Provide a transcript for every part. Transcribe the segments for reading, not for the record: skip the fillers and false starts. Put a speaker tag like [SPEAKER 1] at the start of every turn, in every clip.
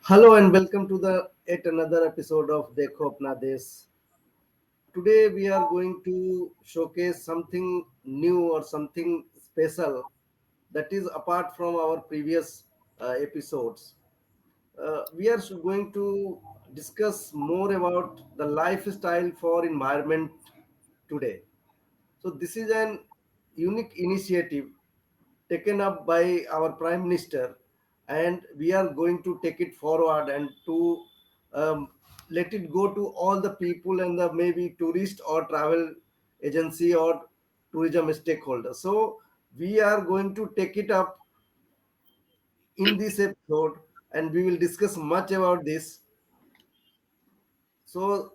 [SPEAKER 1] Hello and welcome to the yet another episode of Dekho Apna Desh. Today we are going to showcase something new or something special that is apart from our previous episodes. We are going to discuss more about the lifestyle for environment today. So this is an unique initiative taken up by our Prime Minister, and we are going to take it forward and to um, let it go to all the people and the maybe tourist or travel agency or tourism stakeholders. So we are going to take it up in this episode, and we will discuss much about this. So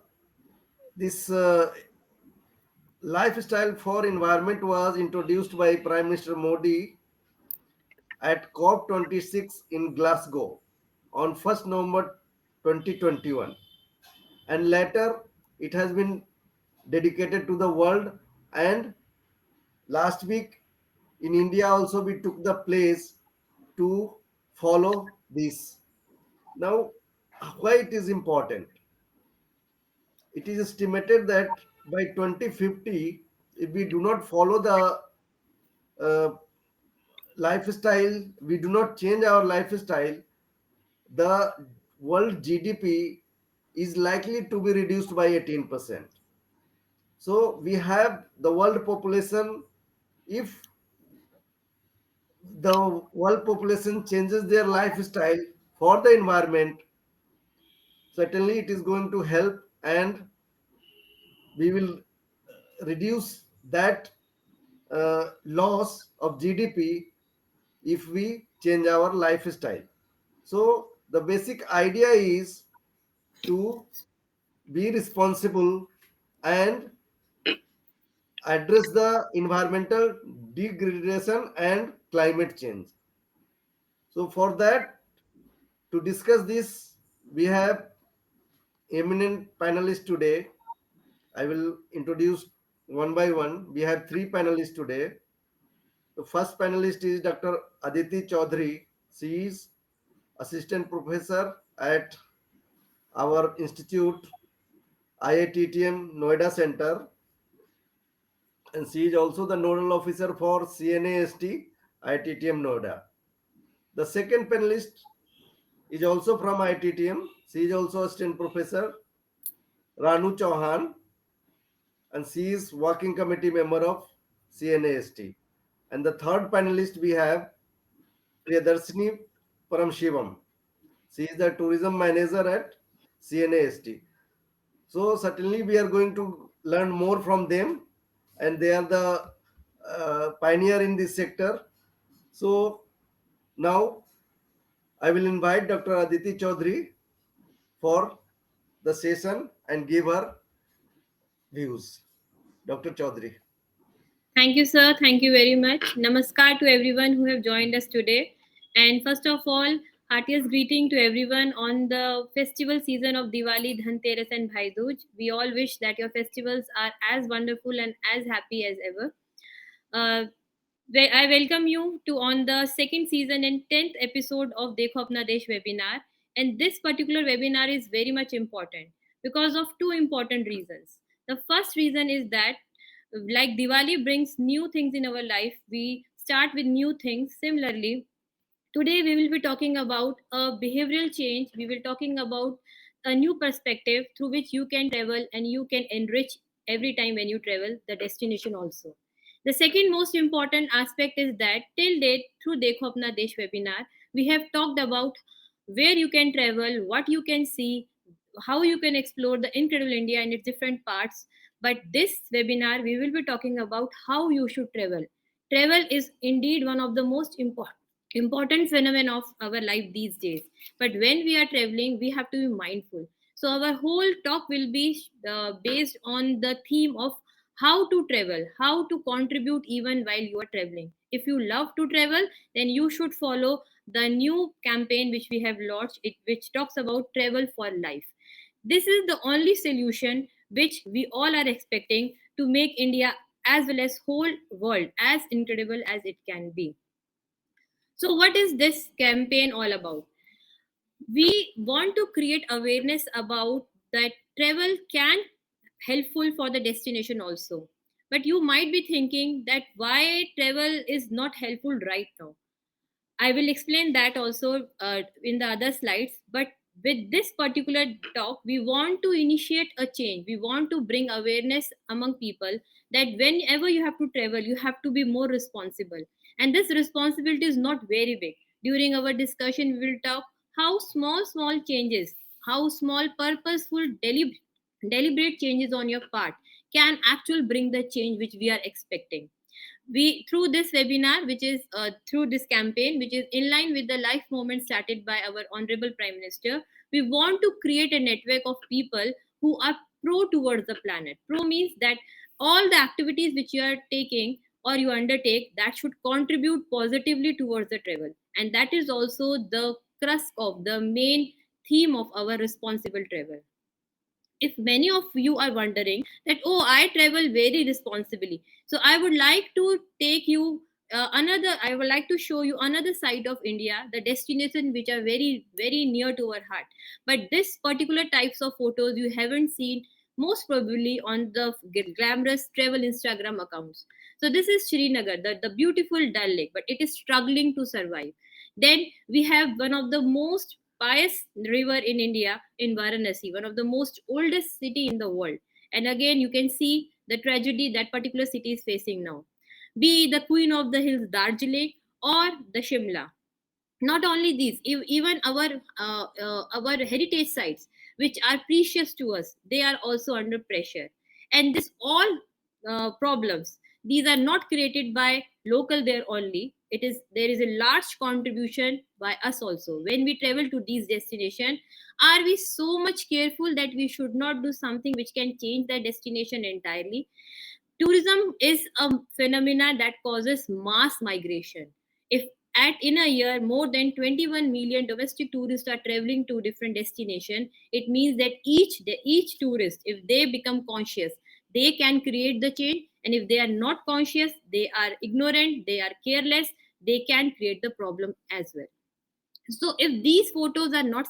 [SPEAKER 1] this lifestyle for environment was introduced by Prime Minister Modi at COP26 in Glasgow on 1st November 2021, and later it has been dedicated to the world. And last week in India also we took the place to follow this. Now, why it is important? It is estimated that by 2050, if we do not follow the uh, lifestyle, we do not change our lifestyle, the world GDP is likely to be reduced by 18%. So we have the world population. If the world population changes their lifestyle for the environment, certainly it is going to help, and we will reduce that loss of GDP if we change our lifestyle. So the basic idea is to be responsible and address the environmental degradation and climate change. So, for that, to discuss this, we have eminent panelists today. I will introduce one by one. We have three panelists today. The first panelist is Dr. Aditi Chaudhary. She is assistant professor at our institute, IITTM Noida Center, and she is also the nodal officer for CNAST IITTM Noida. The second panelist is also from IITTM. She is also assistant professor Ranu Chauhan, and she is working committee member of CNAST. And the third panelist we have Priyadarshini Paramshivam. She is the tourism manager at CNAST. So certainly we are going to learn more from them, and they are the pioneer in this sector. So now I will invite Dr. Aditi Chaudhary for the session and give her views. Dr. Chaudhary.
[SPEAKER 2] Thank you, sir. Thank you very much. Namaskar to everyone who have joined us today. And first of all, heartiest greeting to everyone on the festival season of Diwali, Dhanteras, and Bhai Dooj. We all wish that your festivals are as wonderful and as happy as ever. Uh, I welcome you to on the second season and 10th episode of Dekho Apna Desh webinar. And this particular webinar is very much important because of two important reasons. The first reason is that like Diwali brings new things in our life, we start with new things. Similarly, today we will be talking about a behavioral change. We will talking about a new perspective through which you can travel and you can enrich every time when you travel the destination also. The second most important aspect is that till date through Dekho Apna Desh webinar, we have talked about where you can travel, what you can see, how you can explore the incredible India and its different parts. But this webinar, we will be talking about how you should travel. Travel is indeed one of the most important phenomenon of our life these days. But when we are traveling, we have to be mindful. So our whole talk will be based on the theme of how to travel, how to contribute even while you are traveling. If you love to travel, then you should follow the new campaign which we have launched, which talks about travel for life. This is the only solution which we all are expecting to make India as well as whole world as incredible as it can be. So what is this campaign all about? We want to create awareness about that travel can helpful for the destination also. But you might be thinking that why travel is not helpful right now. I will explain that also in the other slides. But with this particular talk, we want to initiate a change. We want to bring awareness among people that whenever you have to travel, you have to be more responsible. And this responsibility is not very big. During our discussion, we will talk how small changes, how small, purposeful, deliberate changes on your part can actually bring the change which we are expecting. We through this webinar, which is through this campaign, which is in line with the life movement started by our honorable prime minister, we want to create a network of people who are pro towards the planet. Pro means that all the activities which you are taking or you undertake that should contribute positively towards the travel, and that is also the crux of the main theme of our responsible travel. If many of you are wondering that, oh, I travel very responsibly, so I would like to take you another I would like to show you another side of India, the destination which are very near to our heart. But this particular types of photos you haven't seen most probably on the glamorous travel Instagram accounts. So this is Srinagar, the beautiful Dal Lake, but it is struggling to survive. Then we have one of the most pious river in India, in Varanasi, one of the most oldest city in the world. And again, you can see the tragedy that particular city is facing now. Be the Queen of the Hills, Darjeeling, or the Shimla. Not only these, even our heritage sites which are precious to us, they are also under pressure. And this all problems, these are not created by local there only. It is there is a large contribution by us also. When we travel to these destinations, are we so much careful that we should not do something which can change the destination entirely? Tourism is a phenomena that causes mass migration. If at in a year more than 21 million domestic tourists are traveling to different destinations, it means that each tourist, if they become conscious, they can create the change. And if they are not conscious, they are ignorant, they are careless, they can create the problem as well. So if these photos are not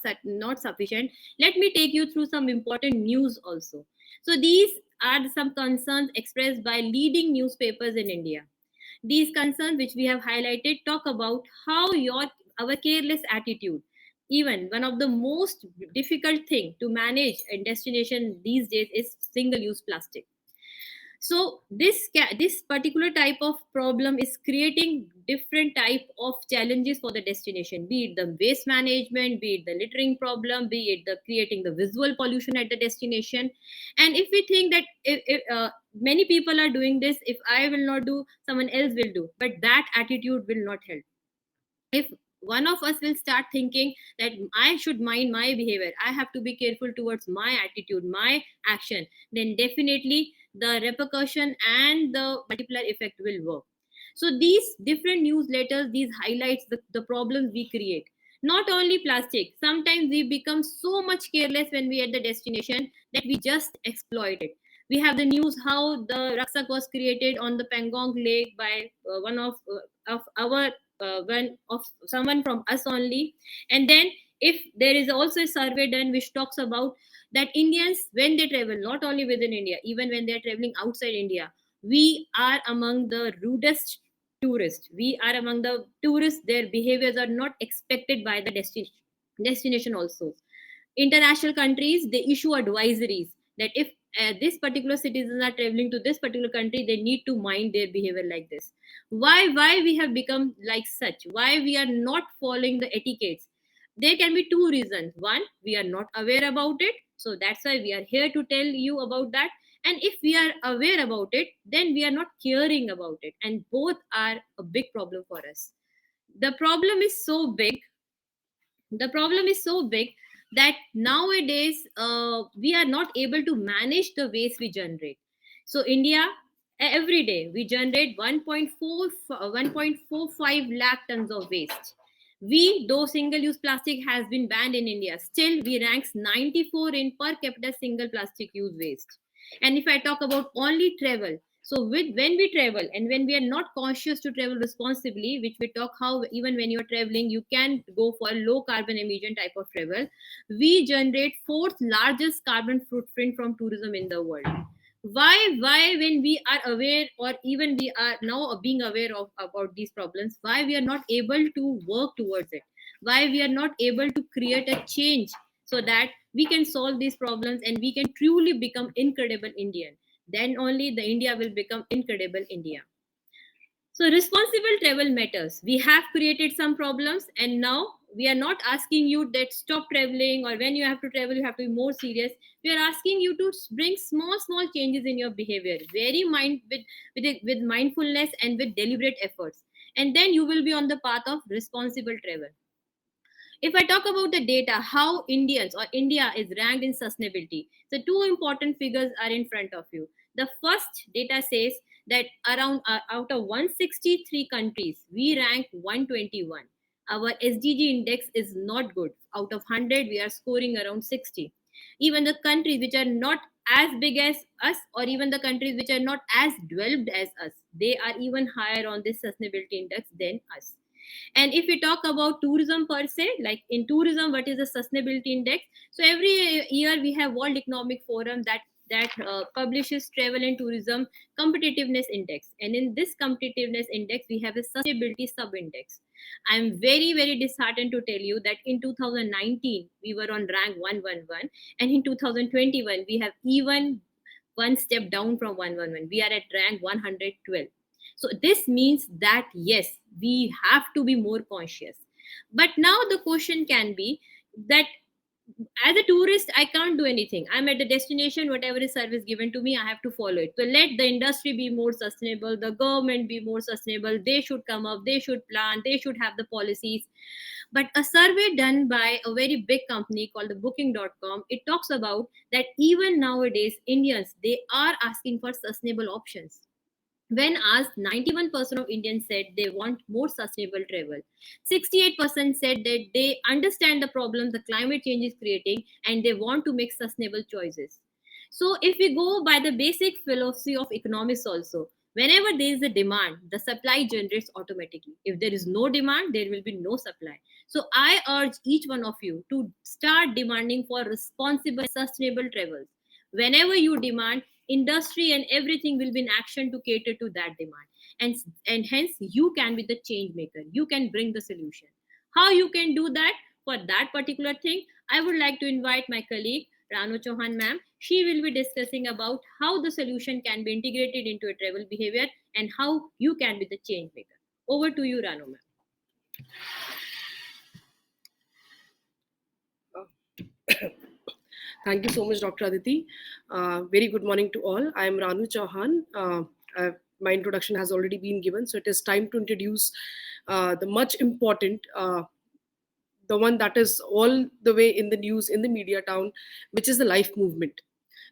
[SPEAKER 2] sufficient, let me take you through some important news also. So these are some concerns expressed by leading newspapers in India. These concerns which we have highlighted talk about how your our careless attitude, even one of the most difficult thing to manage in destination these days is single use plastic. So this particular type of problem is creating different type of challenges for the destination, be it the waste management, be it the littering problem, be it the creating the visual pollution at the destination. And if we think that if many people are doing this, if I will not do, someone else will do, but that attitude will not help. If one of us will start thinking that I should mind my behavior, I have to be careful towards my attitude, my action, then definitely the repercussion and the multiplier effect will work. So these different newsletters, these highlights the problems we create. Not only plastic, sometimes we become so much careless when we at the destination that we just exploit it. We have the news how the rucksack was created on the Pangong Lake by one of our when of someone from us only. And then if there is also a survey done which talks about that Indians, when they travel not only within India, even when they are traveling outside India, we are among the rudest tourists. We are among the tourists, their behaviors are not expected by the destination also. International countries, they issue advisories that if this particular citizens are traveling to this particular country, they need to mind their behavior like this. Why we have become like such? Why we are not following the etiquettes? There can be two reasons. One, we are not aware about it, so that's why we are here to tell you about that. And if we are aware about it, then we are not caring about it, and both are a big problem for us. The problem is so big, the problem is so big that nowadays we are not able to manage the waste we generate. So India, every day we generate 1.45 lakh tons of waste. We, though single use plastic has been banned in India, still we ranks 94 in per capita single plastic use waste. And if I talk about only travel, So when we travel and when we are not conscious to travel responsibly, which we talk how even when you're traveling you can go for low carbon emission type of travel, we generate fourth largest carbon footprint from tourism in the world. Why when we are aware, or even we are now being aware of about these problems, why we are not able to work towards it, why we are not able to create a change so that we can solve these problems and we can truly become incredible Indian. Then only the India will become incredible India. So responsible travel matters. We have created some problems and now we are not asking you that stop traveling, or when you have to travel you have to be more serious. We are asking you to bring small changes in your behavior, very mind with mindfulness and with deliberate efforts, and then you will be on the path of responsible travel. If I talk about the data, how Indians or India is ranked in sustainability, the two important figures are in front of you. The first data says that around out of 163 countries, we rank 121. Our SDG index is not good. Out of 100, we are scoring around 60. Even the countries which are not as big as us, or even the countries which are not as developed as us, they are even higher on this sustainability index than us. And if we talk about tourism per se, like in tourism, what is the sustainability index? So every year we have World Economic Forum that publishes travel and tourism competitiveness index, and in this competitiveness index we have a sustainability sub index. I'm very disheartened to tell you that in 2019 we were on rank 111, and in 2021 we have even one step down from 111. We are at rank 112. So this means that yes, we have to be more conscious. But now the question can be that as a tourist I can't do anything. I'm at the destination, whatever is service given to me I have to follow it. So let the industry be more sustainable, the government be more sustainable, they should come up, they should plan, they should have the policies. But a survey done by a very big company called the booking.com, it talks about that even nowadays Indians, they are asking for sustainable options. When asked, 91% of Indians said they want more sustainable travel. 68% said that they understand the problem the climate change is creating and they want to make sustainable choices. So, if we go by the basic philosophy of economics, also, whenever there is a demand, the supply generates automatically. If there is no demand, there will be no supply. So, I urge each one of you to start demanding for responsible, sustainable travels. Whenever you demand, industry and everything will be in action to cater to that demand, and hence you can be the change maker, you can bring the solution. How you can do that? For that particular thing I would like to invite my colleague Ranu Chauhan ma'am. She will be discussing about how the solution can be integrated into a travel behavior and how you can be the change maker. Over to you, Ranu ma'am.
[SPEAKER 3] Thank you so much, Dr. Aditi. Very good morning to all. I am Ranu Chauhan. My introduction has already been given, so it is time to introduce the much important, the one that is all the way in the news, in the media town, which is the life movement.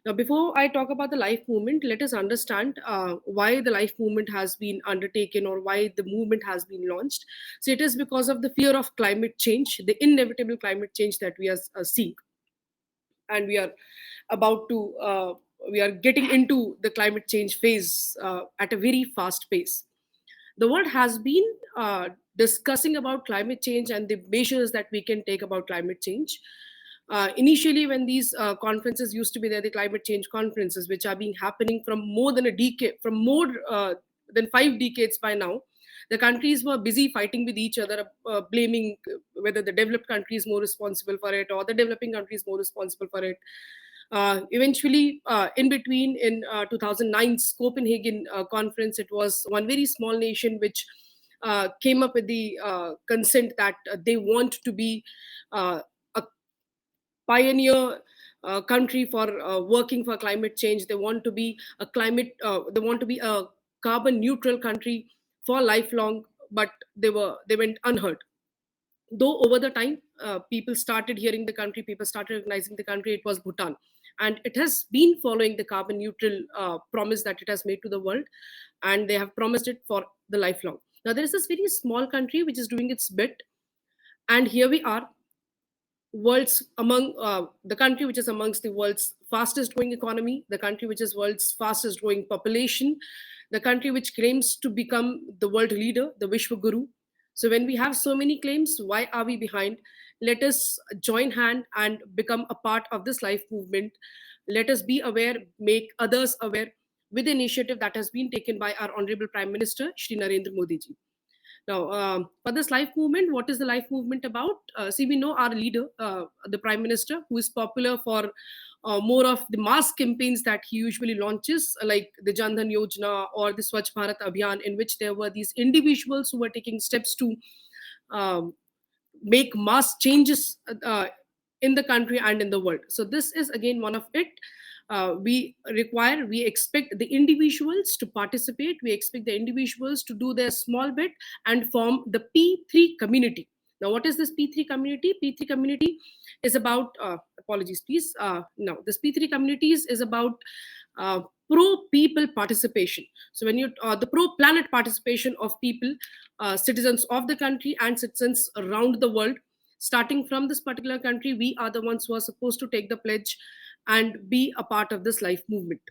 [SPEAKER 3] Now, before I talk about the life movement, let us understand why the life movement has been undertaken or why the movement has been launched. So, it is because of the fear of climate change, the inevitable climate change that we are seeing, and we are about to we are getting into the climate change phase at a very fast pace. The world has been discussing about climate change and the measures that we can take about climate change. Initially, when these conferences used to be there, the climate change conferences, which are being happening from more than a decade, from more than 5 decades by now, the countries were busy fighting with each other, blaming whether the developed country is more responsible for it or the developing country is more responsible for it. Eventually, in between, in 2009's Copenhagen conference, it was one very small nation which came up with the consent that they want to be a pioneer country for working for climate change. They want to be a they want to be a carbon neutral country for lifelong, but they went unheard. Though over the time, people started hearing the country, people started recognizing the country. It was Bhutan, and it has been following the carbon neutral promise that it has made to the world, and they have promised it for the lifelong. Now there is this very small country which is doing its bit, and here we are, world's among the country which is amongst the world's fastest growing economy, the country which is world's fastest growing population, the country which claims to become the world leader, the Vishwa Guru. So when we have so many claims, why are we behind? Let us join hand and become a part of this life movement. Let us be aware, make others aware with the initiative that has been taken by our Honorable Prime Minister, Shri Narendra Modi ji. Now, for this life movement, what is the life movement about? See, we know our leader, the Prime Minister, who is popular for more of the mass campaigns that he usually launches, like the Jan Dhan Yojana or the Swachh Bharat Abhiyan, in which there were these individuals who were taking steps to um, make mass changes in the country and in the world. So this is again one of it. We expect the individuals to participate. We expect the individuals to do their small bit and form the P3 community. Now, what is this P3 community? P3 community is about, apologies, please. No, this P3 communities is about uh, pro people participation. So when you the pro planet participation of people, citizens of the country and citizens around the world, starting from this particular country, we are the ones who are supposed to take the pledge and be a part of this life movement.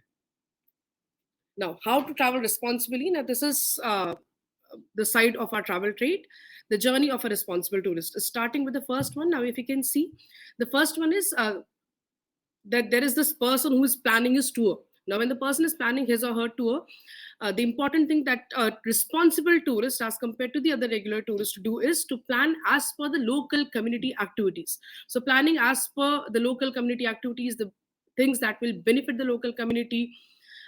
[SPEAKER 3] Now, how to travel responsibly? Now, this is the side of our travel trade, the journey of a responsible tourist. Starting with the first one. Now, if you can see, the first one is that there is this person who is planning his tour. Now, when the person is planning his or her tour, the important thing that a responsible tourist, as compared to the other regular tourists, to do is to plan as per the local community activities. So, planning as per the local community activities, the things that will benefit the local community,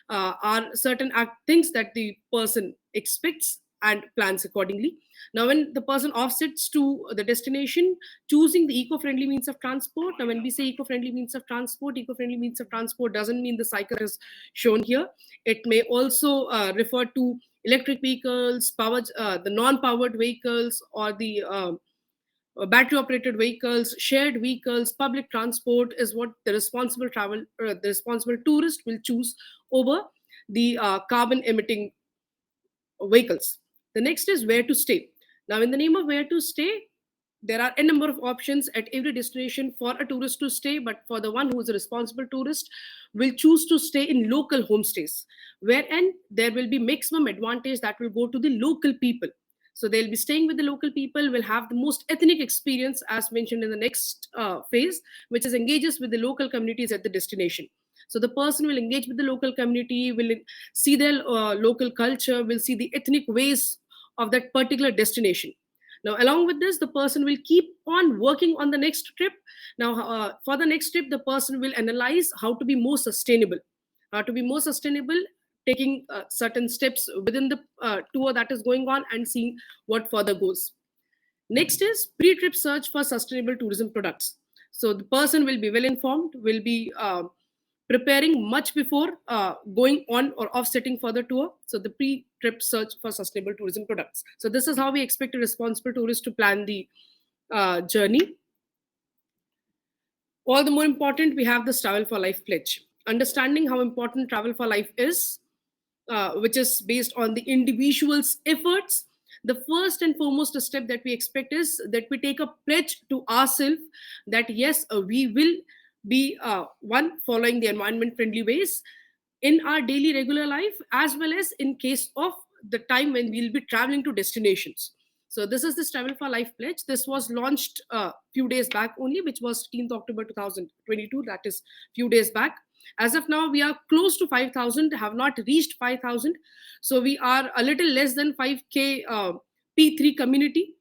[SPEAKER 3] are certain things that the person expects and plans accordingly. Now, when the person offsets to the destination, choosing the eco-friendly means of transport. Now, when we say eco-friendly means of transport doesn't mean the cycle is shown here. It may also refer to electric vehicles, the non-powered vehicles, or the battery operated vehicles, shared vehicles, public transport is what the the responsible tourist will choose over the carbon emitting vehicles. The next is where to stay. Now, in the name of where to stay, there are a number of options at every destination for a tourist to stay, but for the one who is a responsible tourist, will choose to stay in local homestays, wherein there will be maximum advantage that will go to the local people. So they'll be staying with the local people, will have the most ethnic experience, as mentioned in the next phase, which is engages with the local communities at the destination. So the person will engage with the local community, will see their local culture, will see the ethnic ways of that particular destination. Now, along with this, the person will keep on working on the next trip. Now, for the next trip, the person will analyze how to be more sustainable. How to be more sustainable, taking certain steps within the tour that is going on and seeing what further goes. Next is pre-trip search for sustainable tourism products. So the person will be well informed, will be preparing much before going on or offsetting for the tour. So the pre-trip search for sustainable tourism products. So this is how we expect a responsible tourist to plan the journey. All the more important, we have this travel for life pledge. Understanding how important travel for life is, which is based on the individual's efforts. The first and foremost step that we expect is that we take a pledge to ourselves that yes, we will be one, following the environment friendly ways in our daily regular life, as well as in case of the time when we'll be traveling to destinations. So this is this travel for life pledge. This was launched a few days back only, which was 15th October 2022. That is few days back. As of now, we are close to 5,000, have not reached 5,000. So we are a little less than 5K P3 community.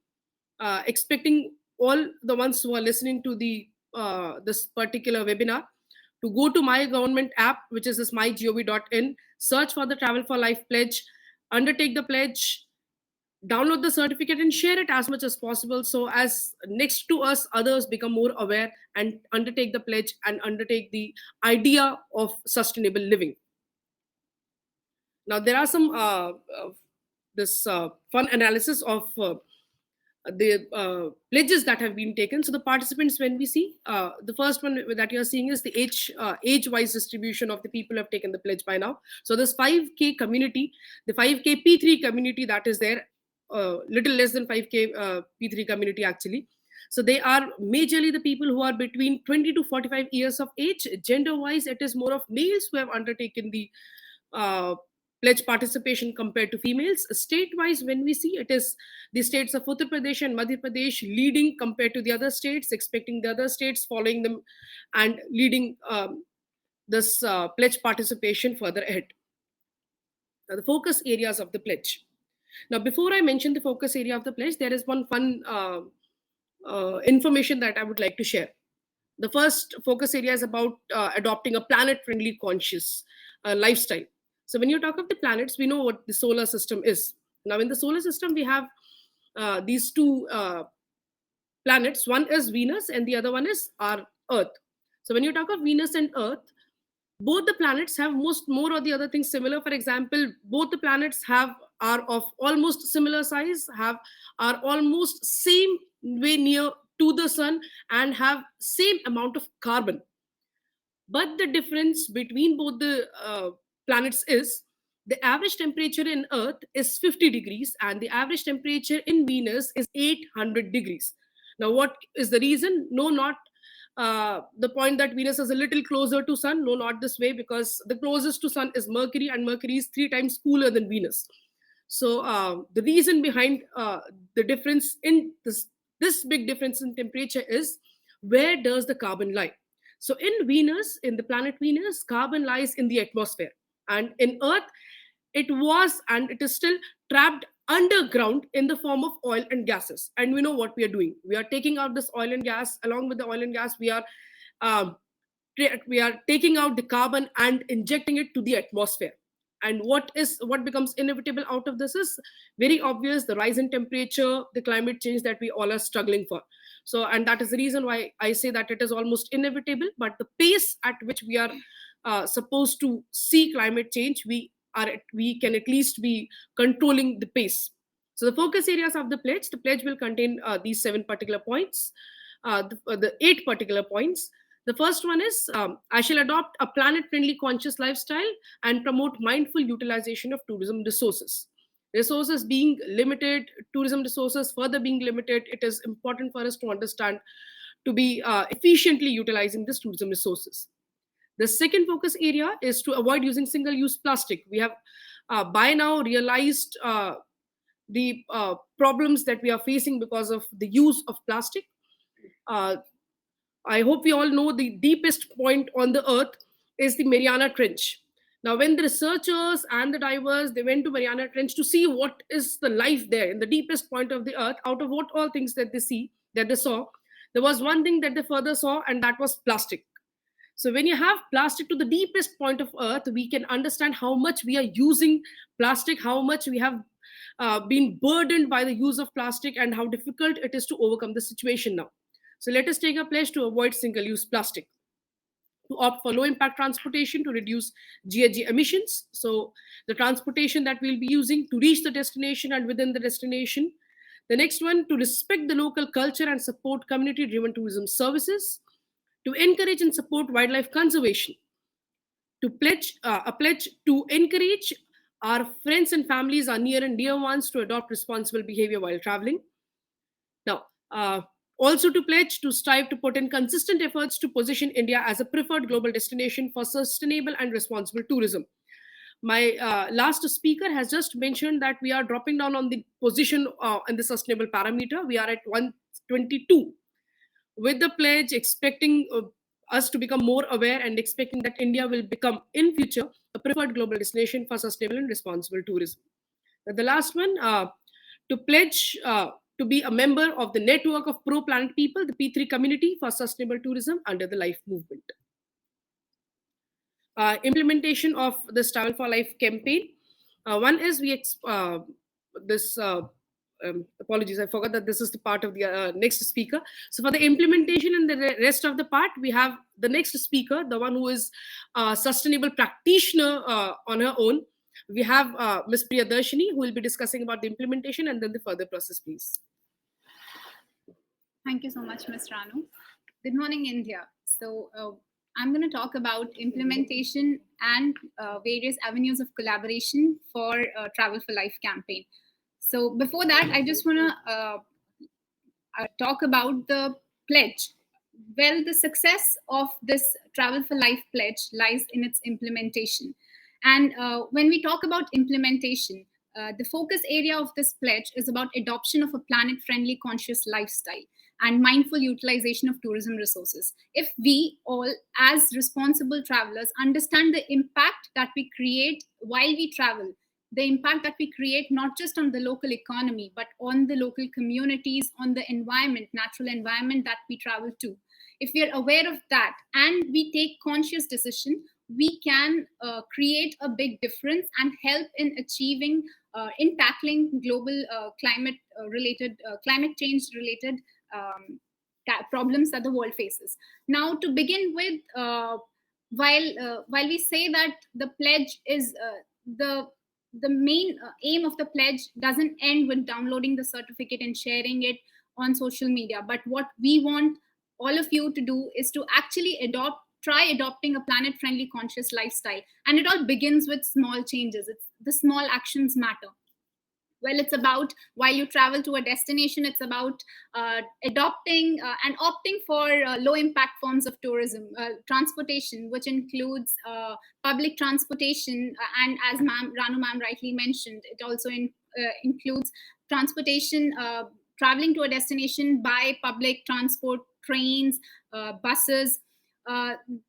[SPEAKER 3] Expecting all the ones who are listening to the this particular webinar to go to my government app, which is this mygov.in, search for the Travel for Life pledge, undertake the pledge, download the certificate and share it as much as possible, so as next to us others become more aware and undertake the pledge and undertake the idea of sustainable living. Now there are some this fun analysis of the pledges that have been taken. So the participants, when we see the first one that you're seeing is the age wise distribution of the people who have taken the pledge by now. So this 5K community, the 5K P3 community that is there, little less than 5K P3 community actually. So they are majorly the people who are between 20 to 45 years of age. Gender wise, it is more of males who have undertaken the uh, pledge participation compared to females. State wise, when we see, it is the states of Uttar Pradesh and Madhya Pradesh leading compared to the other states, expecting the other states following them and leading this pledge participation further ahead. Now, the focus areas of the pledge. Now, before I mention the focus area of the pledge, there is one fun information that I would like to share. The first focus area is about adopting a planet friendly conscious lifestyle. So, when you talk of the planets, we know what the solar system is. Now, in the solar system, we have these two planets. One is Venus, and the other one is our Earth. So, when you talk of Venus and Earth, both the planets have most more or the other things similar. For example, both the planets have are of almost similar size, have are almost same way near to the sun, and have same amount of carbon. But the difference between both the planets is the average temperature in Earth is 50 degrees and the average temperature in Venus is 800 degrees. Now, what is the reason? No, not the point that Venus is a little closer to Sun. No, not this way, because the closest to Sun is Mercury, and Mercury is 3 times cooler than Venus. So the reason behind the difference in this big difference in temperature is, where does the carbon lie? So in Venus, in the planet Venus, carbon lies in the atmosphere, and in Earth, it was and it is still trapped underground in the form of oil and gases. And we know what we are doing. We are taking out this oil and gas. Along with the oil and gas, um, we are taking out the carbon and injecting it to the atmosphere. And what becomes inevitable out of this is very obvious: the rise in temperature, the climate change that we all are struggling for. So, and that is the reason why I say that it is almost inevitable. But the pace at which we are supposed to see climate change, we can at least be controlling the pace. So the focus areas of the pledge will contain these 7 particular points, the 8 particular points. The first one is, I shall adopt a planet friendly conscious lifestyle and promote mindful utilization of tourism resources. Resources being limited, tourism resources further being limited, it is important for us to understand to be efficiently utilizing these tourism resources. The second focus area is to avoid using single use plastic. We have by now realized the problems that we are facing because of the use of plastic. Uh, I hope we all know the deepest point on the earth is the Mariana Trench. Now, when the researchers and the divers they went to Mariana Trench to see what is the life there in the deepest point of the earth, out of what all things that they saw, there was one thing that they further saw, and that was plastic. So when you have plastic to the deepest point of earth, we can understand how much we are using plastic, how much we have been burdened by the use of plastic, and how difficult it is to overcome the situation now. So let us take a pledge to avoid single use plastic, to opt for low impact transportation to reduce GHG emissions. So the transportation that we'll be using to reach the destination and within the destination. The next one, to respect the local culture and support community driven tourism services, to encourage and support wildlife conservation, to pledge a pledge to encourage our friends and families, our near and dear ones, to adopt responsible behavior while traveling. Now, also to pledge to strive to put in consistent efforts to position India as a preferred global destination for sustainable and responsible tourism. My last speaker has just mentioned that we are dropping down on the position in the sustainable parameter. We are at 122 with the pledge, expecting us to become more aware and expecting that India will become in future a preferred global destination for sustainable and responsible tourism. The last one, to pledge to be a member of the network of pro planet people, the P3 community for sustainable tourism under the Life movement. Implementation of this Travel for Life campaign. One is this. Apologies, I forgot that this is the part of the next speaker. So for the implementation and the rest of the part, we have the next speaker, the one who is a sustainable practitioner on her own. We have Ms. Priyadarshini, who will be discussing about the implementation and then the further process, please.
[SPEAKER 4] Thank you so much, Ms. Ranu. Good morning, India. So I'm going to talk about implementation and various avenues of collaboration for Travel for Life campaign. So before that, I just want to talk about the pledge. Well, the success of this Travel for Life pledge lies in its implementation. And when we talk about implementation, the focus area of this pledge is about adoption of a planet friendly conscious lifestyle and mindful utilization of tourism resources. If we all, as responsible travelers, understand the impact that we create while we travel, the impact that we create not just on the local economy, but on the local communities, on the environment, natural environment that we travel to. If we are aware of that and we take conscious decision, we can create a big difference and help in achieving, in tackling global climate change related problems that the world faces. Now, to begin with, while we say that the pledge is the main aim of the pledge doesn't end with downloading the certificate and sharing it on social media, but what we want all of you to do is to actually try adopting a planet friendly conscious lifestyle. And it all begins with small changes. It's the small actions matter. Well, it's about, while you travel to a destination, it's about adopting and opting for low impact forms of tourism, transportation, which includes public transportation, and as Ranu ma'am rightly mentioned, it also includes transportation, traveling to a destination by public transport, trains, buses.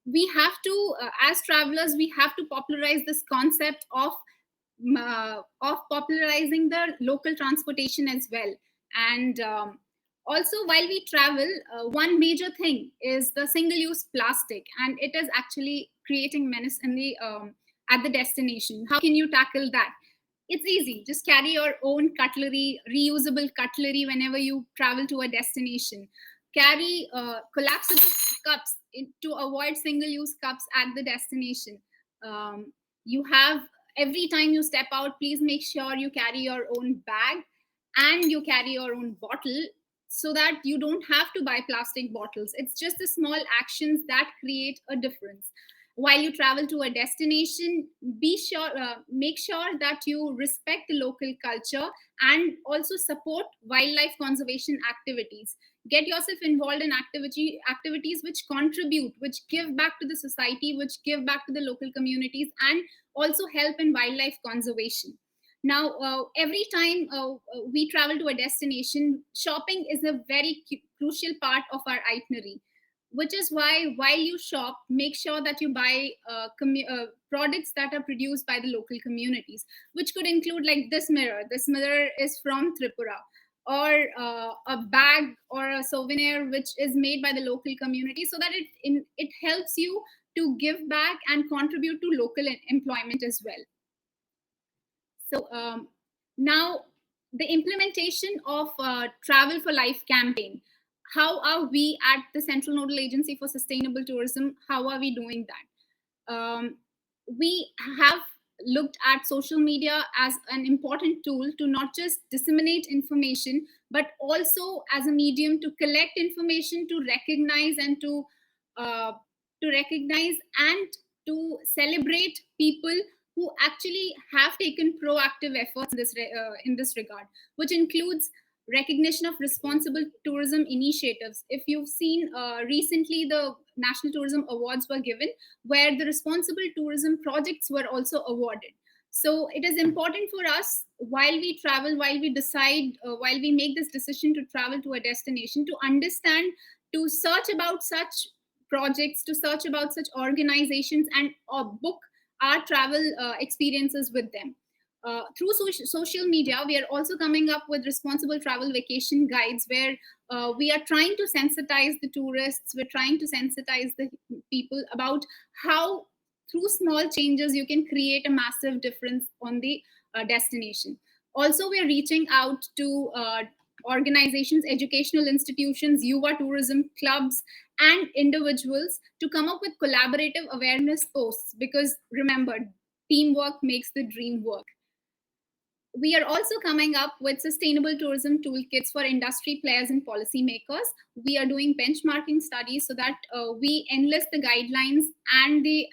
[SPEAKER 4] We have to, as travelers, we have to popularize this concept of popularizing the local transportation as well. And also, while we travel, one major thing is the single-use plastic, and it is actually creating menace in the at the destination. How can you tackle that? It's easy. Just carry your own cutlery, reusable cutlery whenever you travel to a destination. Carry collapsible cups to avoid single-use cups at the destination. You have, every time you step out, please make sure you carry your own bag and you carry your own bottle, so that you don't have to buy plastic bottles. It's just the small actions that create a difference. While you travel to a destination, make sure that you respect the local culture and also support wildlife conservation activities. Get yourself involved in activities which contribute, which give back to the society, which give back to the local communities, and also help in wildlife conservation. Now, every time we travel to a destination, shopping is a very crucial part of our itinerary, which is why while you shop, make sure that you buy products that are produced by the local communities, which could include like this mirror. This mirror is from Tripura, or a bag or a souvenir which is made by the local community, so that it helps you to give back and contribute to local employment as well. So now, the implementation of Travel for Life campaign. How are we at the Central Nodal Agency for Sustainable Tourism? How are we doing that? We have looked at social media as an important tool to not just disseminate information, but also as a medium to collect information, to recognize and to celebrate people who actually have taken proactive efforts in this regard, which includes recognition of responsible tourism initiatives. If you've seen recently, the National Tourism Awards were given, where the responsible tourism projects were also awarded. So it is important for us, while we travel, while we decide, while we make this decision to travel to a destination, to understand, to search about such projects, to search about such organizations, and book our travel experiences with them. Through social media, we are also coming up with responsible travel vacation guides, where we are trying to sensitize the tourists, we're trying to sensitize the people about how, through small changes, you can create a massive difference on the destination. Also, we are reaching out to organizations, educational institutions, yuva tourism clubs, and individuals to come up with collaborative awareness posts, because remember, teamwork makes the dream work. We are also coming up with sustainable tourism toolkits for industry players and policymakers. We are doing benchmarking studies so that we enlist the guidelines and the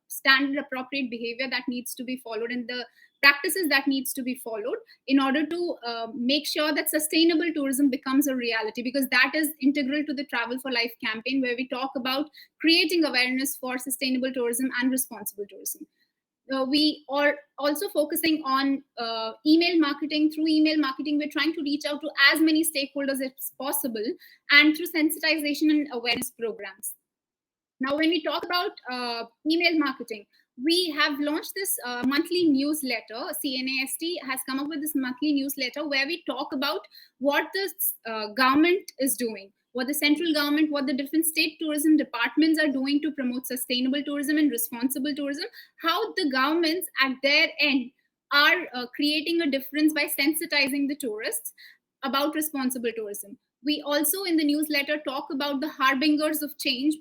[SPEAKER 4] standard appropriate behavior that needs to be followed and the practices that needs to be followed in order to make sure that sustainable tourism becomes a reality, because that is integral to the Travel for Life campaign, where we talk about creating awareness for sustainable tourism and responsible tourism. We are also focusing on email marketing. Through email marketing, we're trying to reach out to as many stakeholders as possible, and through sensitization and awareness programs. Now, when we talk about email marketing, we have launched this monthly newsletter. CNAST has come up with this monthly newsletter where we talk about what the government is doing, what the central government, what the different state tourism departments are doing to promote sustainable tourism and responsible tourism, how the governments at their end are creating a difference by sensitizing the tourists about responsible tourism. We also in the newsletter talk about the harbingers of change,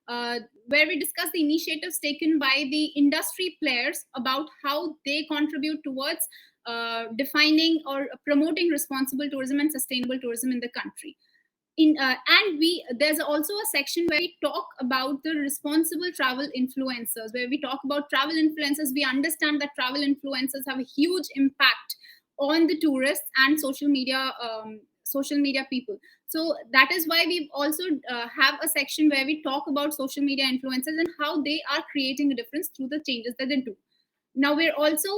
[SPEAKER 4] uh, where we discuss the initiatives taken by the industry players about how they contribute towards defining or promoting responsible tourism and sustainable tourism in the country. And we there's also a section where we talk about the responsible travel influencers, where we talk about travel influencers. We understand that travel influencers have a huge impact on the tourists and social media people. So that is why we also have a section where we talk about social media influencers and how they are creating a difference through the changes that they do. Now we're also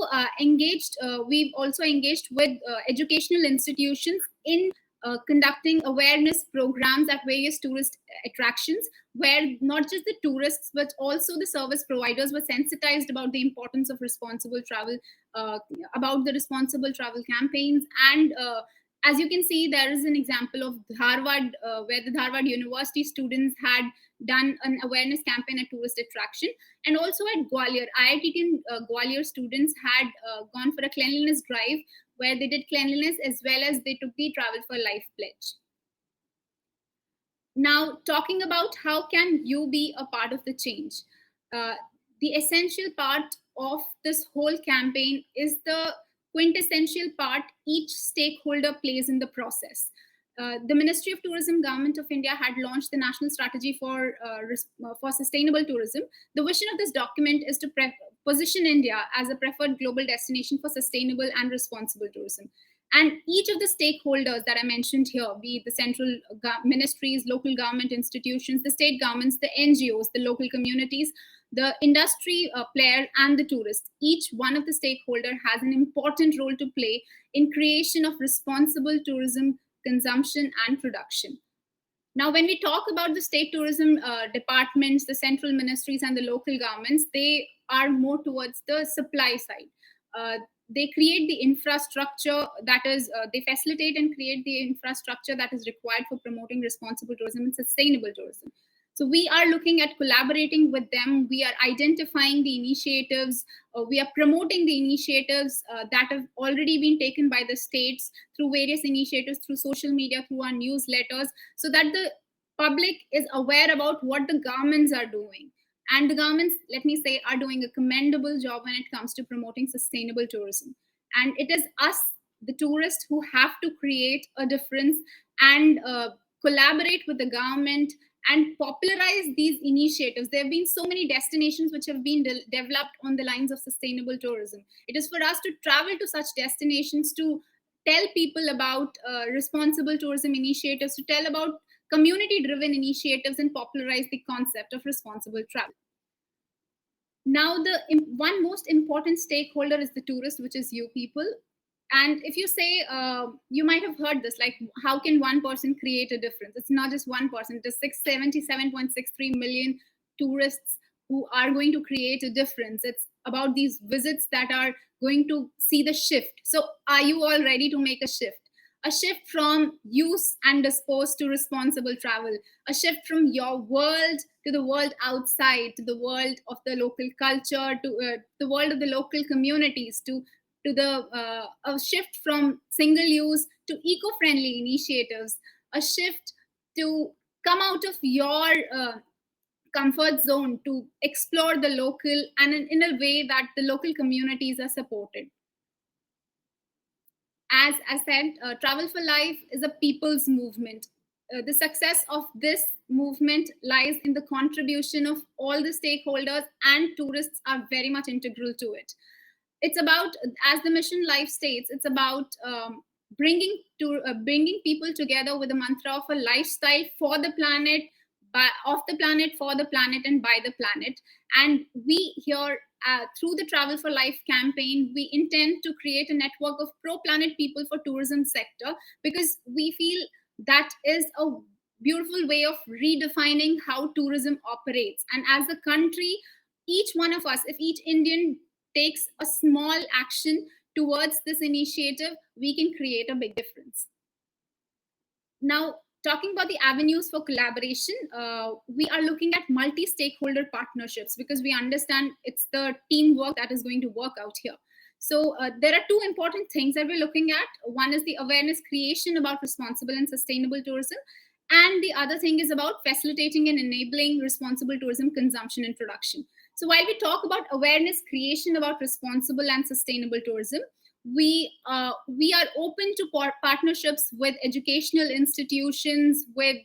[SPEAKER 4] we've also engaged with educational institutions in conducting awareness programs at various tourist attractions, where not just the tourists but also the service providers were sensitized about the importance of responsible travel, uh, about the responsible travel campaigns. And as you can see, there is an example of Harvard, where the Harvard University students had done an awareness campaign at tourist attraction. And also at Gwalior, IIT Gwalior students had gone for a cleanliness drive, where they did cleanliness as well as they took the Travel for Life pledge. Now, talking about how can you be a part of the change, uh, the essential part of this whole campaign is the quintessential part each stakeholder plays in the process. The Ministry of Tourism, Government of India, had launched the National Strategy for Sustainable Tourism. The vision of this document is to position India as a preferred global destination for sustainable and responsible tourism. And each of the stakeholders that I mentioned here, be it the central ministries, local government institutions, the state governments, the NGOs, the local communities, the industry player, and the tourist, each one of the stakeholder has an important role to play in creation of responsible tourism consumption and production. Now, when we talk about the state tourism departments, the central ministries, and the local governments, they are more towards the supply side. They create the infrastructure that is, they facilitate and create the infrastructure that is required for promoting responsible tourism and sustainable tourism. So we are looking at collaborating with them. We are identifying the initiatives. We are promoting the initiatives that have already been taken by the states through various initiatives, through social media, through our newsletters, so that the public is aware about what the governments are doing. And the governments, let me say, are doing a commendable job when it comes to promoting sustainable tourism. And it is us, the tourists, who have to create a difference and collaborate with the government and popularize these initiatives. There have been so many destinations which have been developed on the lines of sustainable tourism. It is for us to travel to such destinations, to tell people about responsible tourism initiatives, to tell about community driven initiatives, and popularize the concept of responsible travel. Now, the one most important stakeholder is the tourist, which is you people. And if you say, you might have heard this, like, how can one person create a difference? It's not just one person, it is 677.63 million tourists who are going to create a difference. It's about these visits that are going to see the shift. So, are you all ready to make a shift? A shift from use and dispose to responsible travel, a shift from your world to the world outside, to the world of the local culture, to the world of the local communities, to the a shift from single use to eco-friendly initiatives, a shift to come out of your comfort zone, to explore the local, and in a way that the local communities are supported. As I said, Travel for Life is a people's movement. The success of this movement lies in the contribution of all the stakeholders, and tourists are very much integral to it. It's about, as the mission life states, it's about bringing people together with the mantra of a lifestyle for the planet, of the planet, for the planet, and by the planet. And we here, through the Travel for Life campaign, we intend to create a network of pro planet people for tourism sector, because we feel that is a beautiful way of redefining how tourism operates. And as a country, each one of us, if each Indian takes a small action towards this initiative, we can create a big difference. Now, talking about the avenues for collaboration, we are looking at multi-stakeholder partnerships, because we understand it's the teamwork that is going to work out here. So there are two important things that we're looking at. One is the awareness creation about responsible and sustainable tourism, and the other thing is about facilitating and enabling responsible tourism consumption and production. So while we talk about awareness creation about responsible and sustainable tourism, we are open to partnerships with educational institutions, with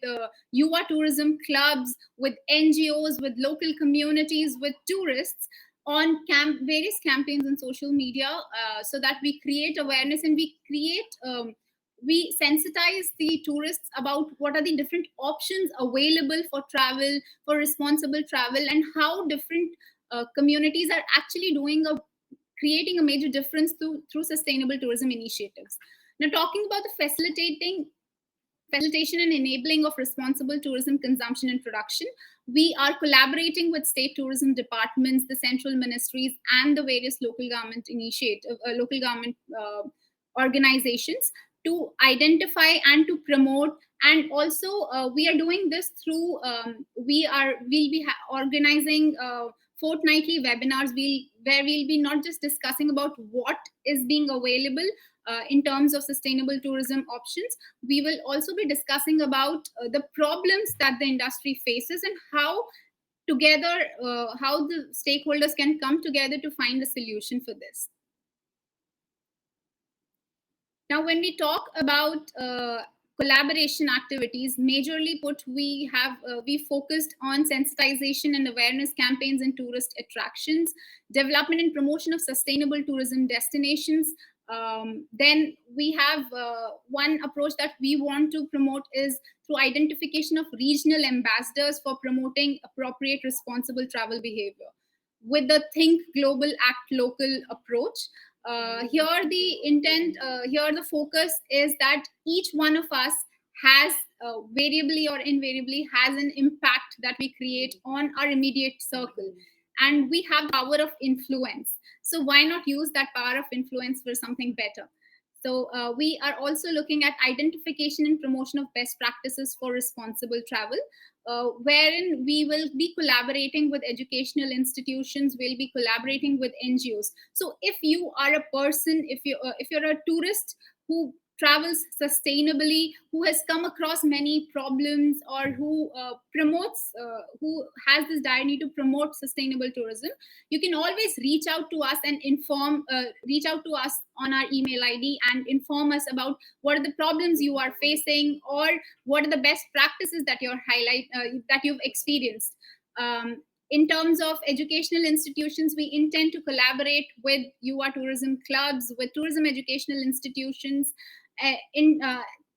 [SPEAKER 4] yuva tourism clubs, with NGOs, with local communities, with tourists, on various campaigns on social media, so that we create awareness, and we sensitize the tourists about what are the different options available for travel, for responsible travel, and how different communities are actually creating a major difference through sustainable tourism initiatives. Now, talking about the facilitation and enabling of responsible tourism consumption and production, we are collaborating with state tourism departments, the central ministries, and the various local government organizations, to identify and to promote. And also, we are doing this through we'll be organizing fortnightly webinars, where we'll be not just discussing about what is being available in terms of sustainable tourism options. We will also be discussing about the problems that the industry faces, and how together, how the stakeholders can come together to find a solution for this. Now, when we talk about collaboration activities, majorly put, we focused on sensitization and awareness campaigns and tourist attractions, development and promotion of sustainable tourism destinations. Then we have one approach that we want to promote is through identification of regional ambassadors for promoting appropriate responsible travel behavior, with the think global, act local approach. Here the intent, here the focus is that each one of us has variably or invariably has an impact that we create on our immediate circle, and we have power of influence. So why not use that power of influence for something better? So we are also looking at identification and promotion of best practices for responsible travel, wherein we will be collaborating with educational institutions, we'll be collaborating with NGOs. So if you are a person, if you're a tourist who travels sustainably, who has come across many problems, or who has this dire need to promote sustainable tourism, you can always reach out to us and reach out to us on our email ID and inform us about what are the problems you are facing, or what are the best practices that that you've experienced. In terms of educational institutions, we intend to collaborate with yuva tourism clubs, with tourism educational institutions, in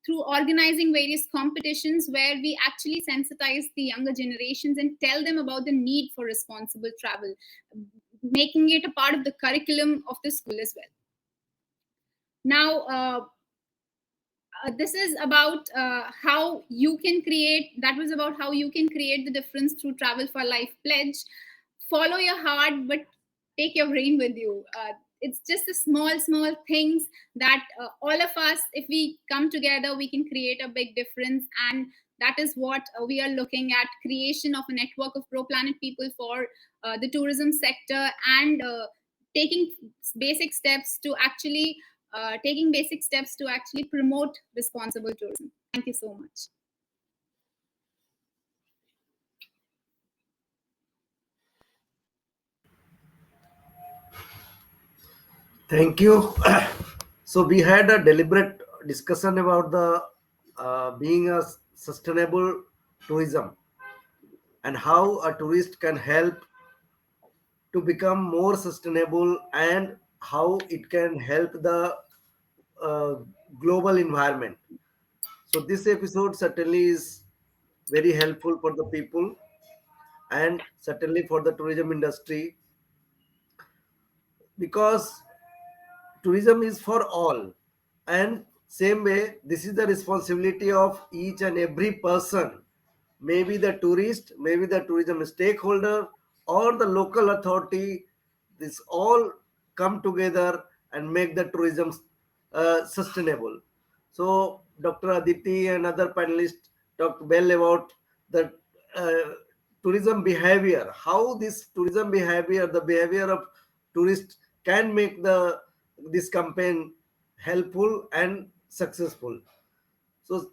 [SPEAKER 4] through organizing various competitions, where we actually sensitize the younger generations and tell them about the need for responsible travel, making it a part of the curriculum of the school as well. Now, this is about how you can create, that was about how you can create the difference through Travel for Life pledge. Follow your heart, but take your brain with you. It's just the small things that all of us, if we come together, we can create a big difference. And that is what we are looking at: creation of a network of pro planet people for the tourism sector, and taking basic steps to actually promote responsible tourism. Thank you so much.
[SPEAKER 1] Thank you. So we had a deliberate discussion about the being a sustainable tourism and how a tourist can help to become more sustainable and how it can help the uh, global environment. So this episode certainly is very helpful for the people and certainly for the tourism industry, because tourism is for all, and same way this is the responsibility of each and every person, maybe the tourist, maybe the tourism stakeholder or the local authority. This all come together and make the tourism sustainable. So Dr. Aditi and other panelists talked well about the uh, tourism behavior, how this tourism behavior, the behavior of tourists can make the this campaign helpful and successful.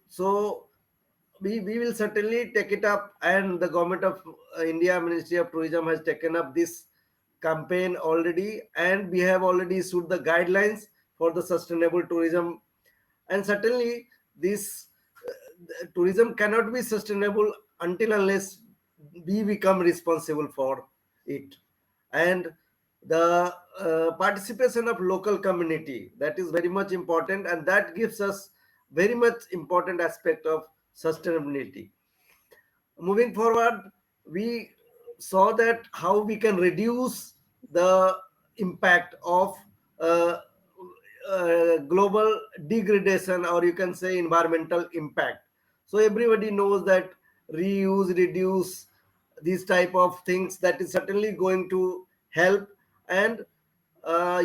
[SPEAKER 1] So we will certainly take it up, and the government of India Ministry of Tourism has taken up this campaign already, and we have already issued the guidelines for the sustainable tourism. And certainly this tourism cannot be sustainable until unless we become responsible for it. And the participation of local community, that is very much important, and that gives us very much important aspect of sustainability. Moving forward, we saw that how we can reduce the impact of uh, global degradation, or you can say environmental impact. So everybody knows that reuse, reduce, these type of things, that is certainly going to help. And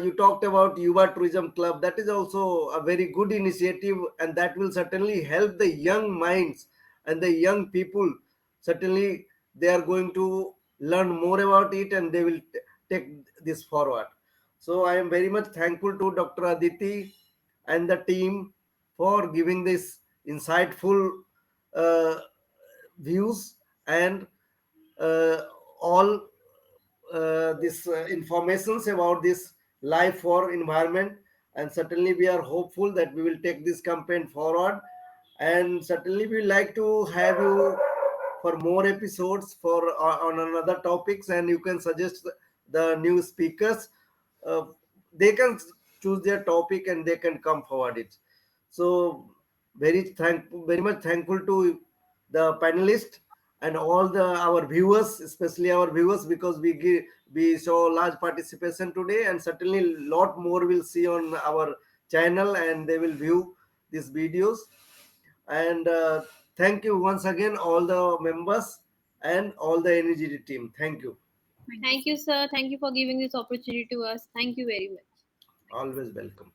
[SPEAKER 1] you talked about Yuva Tourism Club. That is also a very good initiative, and that will certainly help the young minds and the young people. Certainly, they are going to learn more about it, and they will take this forward. So, I am very much thankful to Dr. Aditi and the team for giving this insightful uh, views and uh, all this informations about this life for environment. And certainly we are hopeful that we will take this campaign forward, and certainly we like to have you for more episodes for on another topics, and you can suggest the new speakers. uh, they can choose their topic and they can come forward it. So very much thankful to the panelists and all the our viewers, especially our viewers, because we saw large participation today, and certainly lot more will see on our channel and they will view these videos. And thank you once again all the members and all the energy team. Thank you.
[SPEAKER 4] Thank you,
[SPEAKER 2] Thank
[SPEAKER 4] sir.
[SPEAKER 2] you, sir. Thank you for giving this opportunity to us. Thank you very much.
[SPEAKER 1] Always welcome.